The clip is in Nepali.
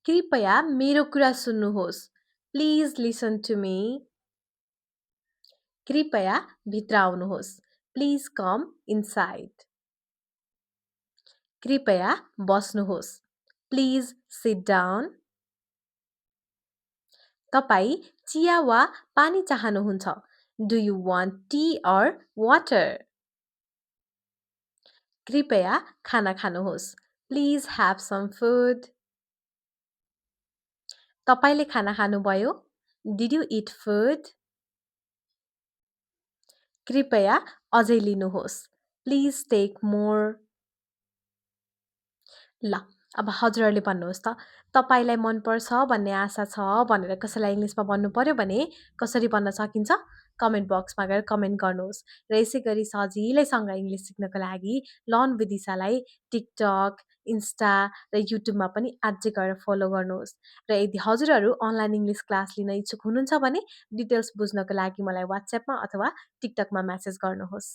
कृपया मेरो कुरा सुन्नुहोस्. Please listen to me. कृपया भित्र आउनुहोस्. Please come inside. कृपया बस्नुहोस्. Please sit down. तपाई चिया वा पानी चाहनुहुन्छ? Do you want tea or water? कृपया खाना खानुहोस्. Please have some food. तपाईले खाना खानुभयो? Did you eat food? कृपया अझै लिनुहोस्. Please take more. ल अब हजुरहरूले भन्नुहोस् त तपाईलाई मन पर्छ भन्ने आशा छ भनेर कसैलाई इङ्ग्लिसमा भन्नु पर्यो भने कसरी भन्न सकिन्छ कमेन्ट बक्समा गएर कमेन्ट गर्नुहोस् र यसै गरी सजिलैसँग इङ्ग्लिस सिक्नको लागि लर्न विथ दिशालाई टिकटक इन्स्टा र युट्युबमा पनि अझै गएर फलो गर्नुहोस् र यदि हजुरहरू अनलाइन इङ्ग्लिस क्लास लिन इच्छुक हुनुहुन्छ भने डिटेल्स बुझ्नको लागि मलाई वाट्सएपमा अथवा टिकटकमा मेसेज गर्नुहोस्